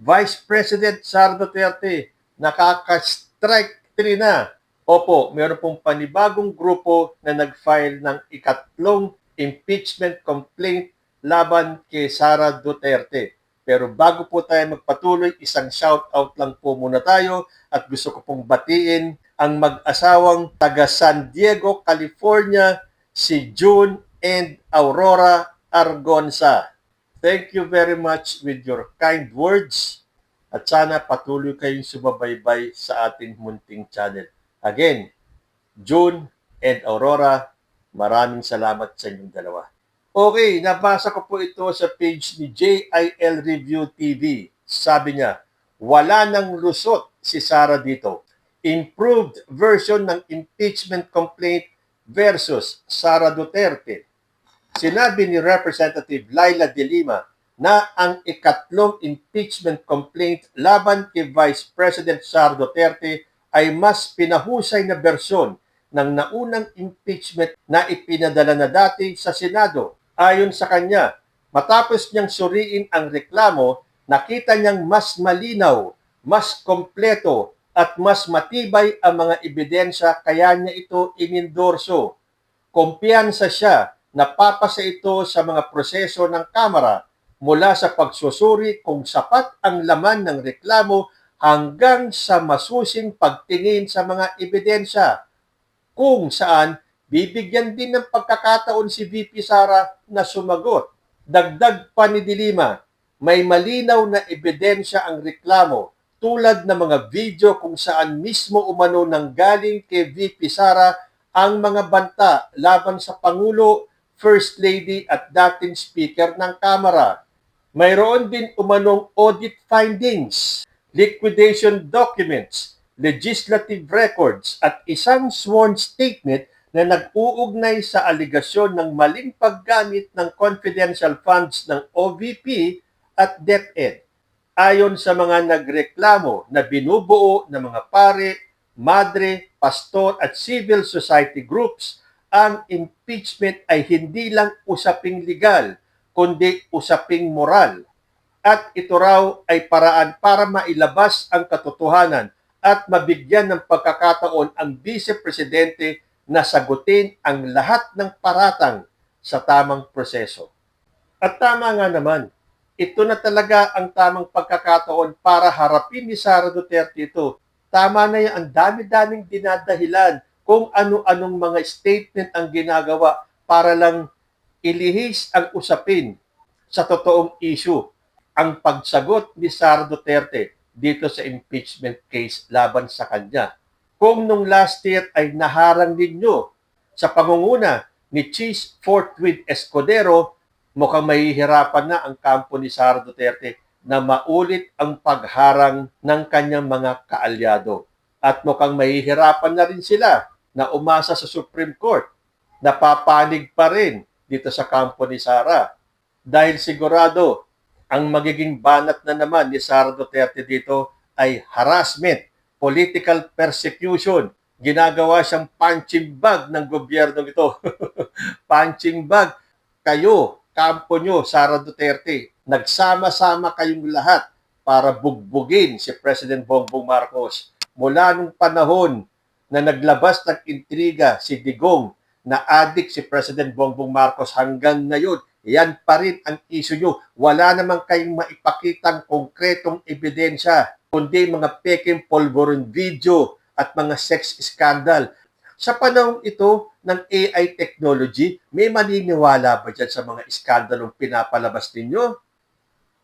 Vice President Sara Duterte, nakaka-strike 3 na. Opo, meron pong panibagong grupo na nag-file ng ikatlong impeachment complaint laban kay Sara Duterte. Pero bago po tayo magpatuloy, isang shoutout lang po muna tayo at gusto ko pong batiin ang mag-asawang taga San Diego, California, si June and Aurora Argonza. Thank you very much with your kind words at sana patuloy kayong sumabaybay sa ating munting channel. Again, June and Aurora, maraming salamat sa inyong dalawa. Okay, nabasa ko po ito sa page ni JIL Review TV. Sabi niya, wala nang lusot si Sara dito. Improved version ng impeachment complaint versus Sara Duterte. Sinabi ni Representative Laila De Lima na ang ikatlong impeachment complaint laban kay Vice President Sara Duterte ay mas pinahusay na bersyon ng naunang impeachment na ipinadala na dati sa Senado. Ayon sa kanya, matapos niyang suriin ang reklamo, nakita niyang mas malinaw, mas kompleto at mas matibay ang mga ebidensya kaya niya ito inendorso. Kumpiyansa siya na papasa ito sa mga proseso ng Kamara mula sa pagsusuri kung sapat ang laman ng reklamo hanggang sa masusing pagtingin sa mga ebidensya kung saan bibigyan din ng pagkakataon si VP Sara na sumagot. Dagdag pa ni De Lima, may malinaw na ebidensya ang reklamo tulad ng mga video kung saan mismo umano nanggaling kay VP Sara ang mga banta laban sa Pangulo, First Lady at dating Speaker ng Kamara. Mayroon din umanong audit findings, liquidation documents, legislative records at isang sworn statement na nag-uugnay sa aligasyon ng maling paggamit ng confidential funds ng OVP at DepEd. Ayon sa mga nagreklamo na binubuo ng mga pare, madre, pastor at civil society groups, ang impeachment ay hindi lang usaping legal, kundi usaping moral. At ito raw ay paraan para mailabas ang katotohanan at mabigyan ng pagkakataon ang Vice Presidente na sagutin ang lahat ng paratang sa tamang proseso. At tama nga naman, ito na talaga ang tamang pagkakataon para harapin ni Sara Duterte ito. Tama na yan, ang dami-daming dinadahilan kung ano-anong mga statement ang ginagawa para lang ilihis ang usapin sa totoong issue. Ang pagsagot ni Sara Duterte dito sa impeachment case laban sa kanya. Kung nung last year ay naharang ninyo sa pangunguna ni Cheese Forthwith Escudero, mukhang mahihirapan na ang kampo ni Sara Duterte na maulit ang pagharang ng kanyang mga kaalyado. At mukhang mahihirapan na rin sila na umasa sa Supreme Court. Napapanig pa rin dito sa kampo ni Sara. Dahil sigurado, ang magiging banat na naman ni Sara Duterte dito ay harassment, political persecution. Ginagawa siyang punching bag ng gobyerno ito. Punching bag. Kayo, kampo nyo, Sara Duterte, nagsama-sama kayong lahat para bugbugin si President Bongbong Marcos. Mula nung panahon na naglabas ng intriga si Digong na adik si President Bongbong Marcos hanggang ngayon, yan pa rin ang issue nyo. Wala namang kayong maipakitang konkretong ebidensya, kundi mga peking polvoron video at mga sex scandal. Sa panahon ito ng AI technology, may maniniwala ba dyan sa mga iskandalong pinapalabas ninyo?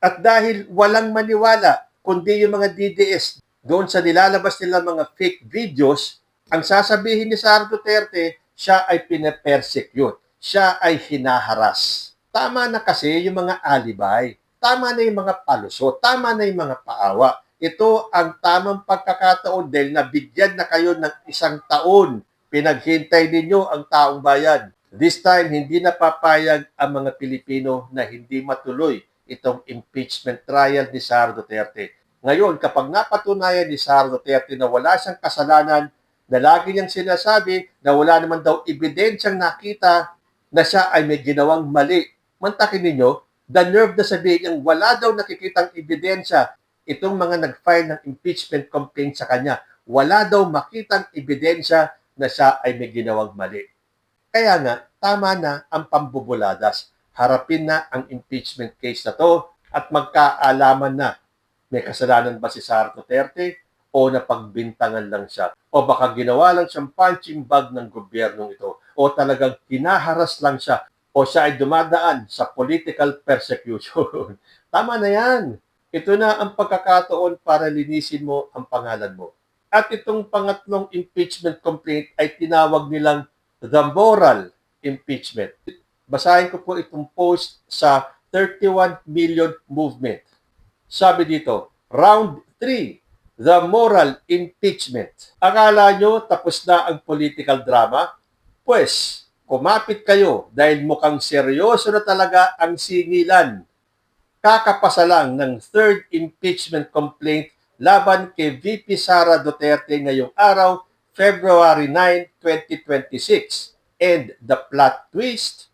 At dahil walang maniwala, kundi yung mga DDS, doon sa nilalabas nila mga fake videos, ang sasabihin ni Sara Duterte, siya ay pinapersecute, siya ay hinaharas. Tama na kasi yung mga alibay, tama na yung mga palusot, tama na yung mga paawa. Ito ang tamang pagkakataon dahil nabigyan na kayo ng 1 taon. Pinaghintay ninyo ang taong bayan. This time, hindi napapayag ang mga Pilipino na hindi matuloy itong impeachment trial ni Sara Duterte. Ngayon, kapag napatunayan ni Sara Duterte na wala siyang kasalanan, na lagi niyang sinasabi na wala naman daw ebidensyang nakita na siya ay may ginawang mali. Mantakin ninyo, the nerve na sabihin niyang wala daw nakikitang ebidensya, itong mga nag-file ng impeachment complaint sa kanya, wala daw makitang ebidensya na siya ay may ginawang mali. Kaya nga, tama na ang pambubuladas. Harapin na ang impeachment case na to at magkaalaman na may kasalanan ba si Sara Duterte o napagbintangan lang siya o baka ginawa lang siyang punching bag ng gobyernong ito o talagang hinaharas lang siya o siya ay dumadaan sa political persecution. Tama na yan. Ito na ang pagkakataon para linisin mo ang pangalan mo. At itong pangatlong impeachment complaint ay tinawag nilang the moral impeachment. Basahin ko po itong post sa 31 million movement. Sabi dito, round 3, the moral impeachment. Akala nyo tapos na ang political drama? Pues, kumapit kayo dahil mukhang seryoso na talaga ang singilan. Kakapasa lang ng third impeachment complaint laban kay VP Sara Duterte ngayong araw, February 9, 2026. And the plot twist,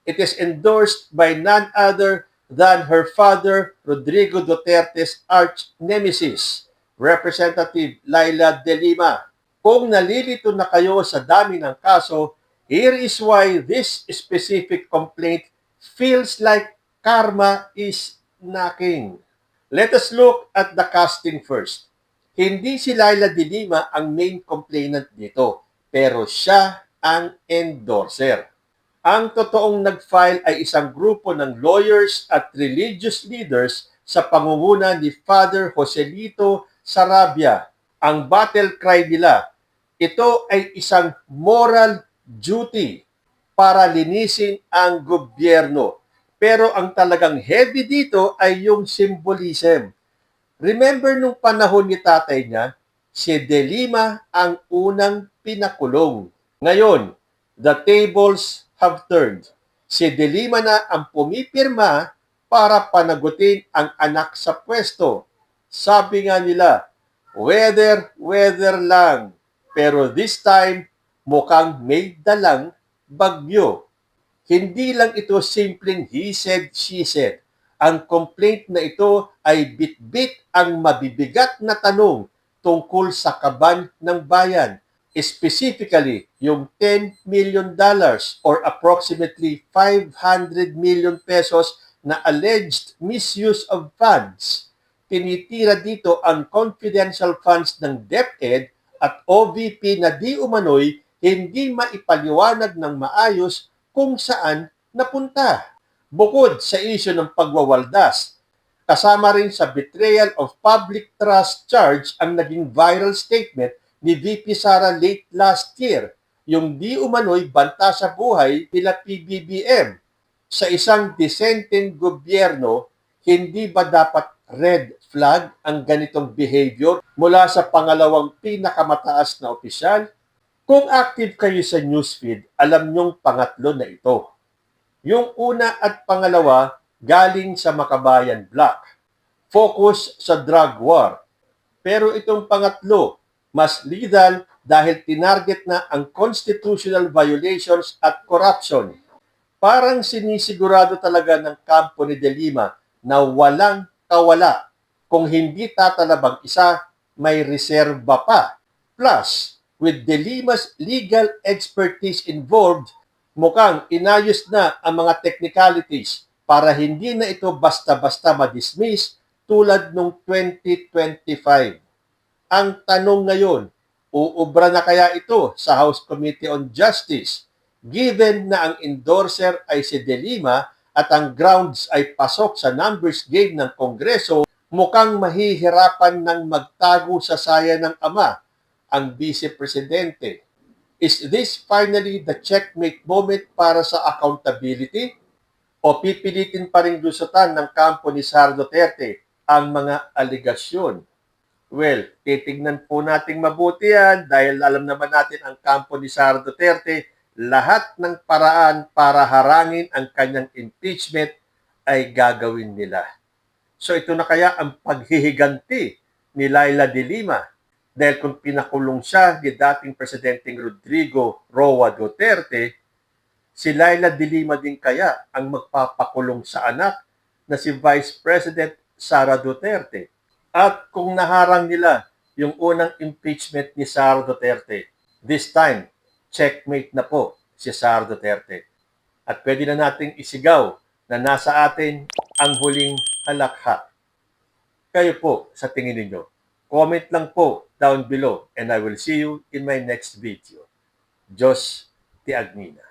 it is endorsed by none other than her father, Rodrigo Duterte's arch nemesis, Representative Laila De Lima. Kung nalilito na kayo sa dami ng kaso, here is why this specific complaint feels like karma is knocking. Let us look at the casting first. Hindi si Laila De Lima ang main complainant dito, pero siya ang endorser. Ang totoong nag-file ay isang grupo ng lawyers at religious leaders sa pangunguna ni Father Joselito Sarabia. Ang battle cry nila, ito ay isang moral duty para linisin ang gobyerno. Pero ang talagang heavy dito ay yung symbolism. Remember nung panahon ni tatay niya, si De Lima ang unang pinakulong. Ngayon, the tables have turned. Si De Lima na ang pumipirma para panagutin ang anak sa pwesto. Sabi nga nila, weather lang. Pero this time, mukhang may dalang bagyo. Hindi lang ito simpleng he said, she said. Ang complaint na ito ay bit-bit ang mabibigat na tanong tungkol sa kaban ng bayan. Specifically, yung $10 million or approximately 500 million pesos na alleged misuse of funds. Tinitira dito ang confidential funds ng DepEd at OVP na di umano'y hindi maipaliwanag ng maayos kung saan napunta. Bukod sa isyu ng pagwawaldas, kasama rin sa betrayal of public trust charge ang naging viral statement ni VP Sara late last year, yung di umano'y banta sa buhay nila PBBM. Sa isang dissenting gobyerno, hindi ba dapat red flag ang ganitong behavior mula sa pangalawang pinakamataas na opisyal? Kung active kayo sa newsfeed, alam nyong pangatlo na ito. Yung una at pangalawa galing sa Makabayan Block. Focus sa drug war. Pero itong pangatlo, mas lethal dahil tinarget na ang constitutional violations at corruption. Parang sinisigurado talaga ng kampo ni De Lima na walang kawala. Kung hindi tatalabang isa, may reserba pa. Plus, with De Lima's legal expertise involved, mukhang inayos na ang mga technicalities para hindi na ito basta-basta ma-dismiss tulad noong 2025. Ang tanong ngayon, uubra na kaya ito sa House Committee on Justice given na ang endorser ay si De Lima at ang grounds ay pasok sa numbers game ng Kongreso, mukhang mahihirapan ng magtago sa saya ng ama ang Vice Presidente. Is this finally the checkmate moment para sa accountability? O pipilitin pa rin lusutan ng kampo ni Sara Duterte ang mga aligasyon? Well, titignan po natin mabuti yan dahil alam naman natin ang kampo ni Sara Duterte, lahat ng paraan para harangin ang kanyang impeachment ay gagawin nila. So ito na kaya ang paghihiganti ni Laila De Lima. Dahil kung pinakulong siya ni dating Presidenteng Rodrigo Roa Duterte, si Laila De Lima din kaya ang magpapakulong sa anak na si Vice President Sara Duterte. At kung naharang nila yung unang impeachment ni Sara Duterte, this time, checkmate na po si Sara Duterte. At pwede na nating isigaw na nasa atin ang huling halakha. Kayo po sa tingin ninyo. Comment lang po down below and I will see you in my next video. Diyos ti Agnina.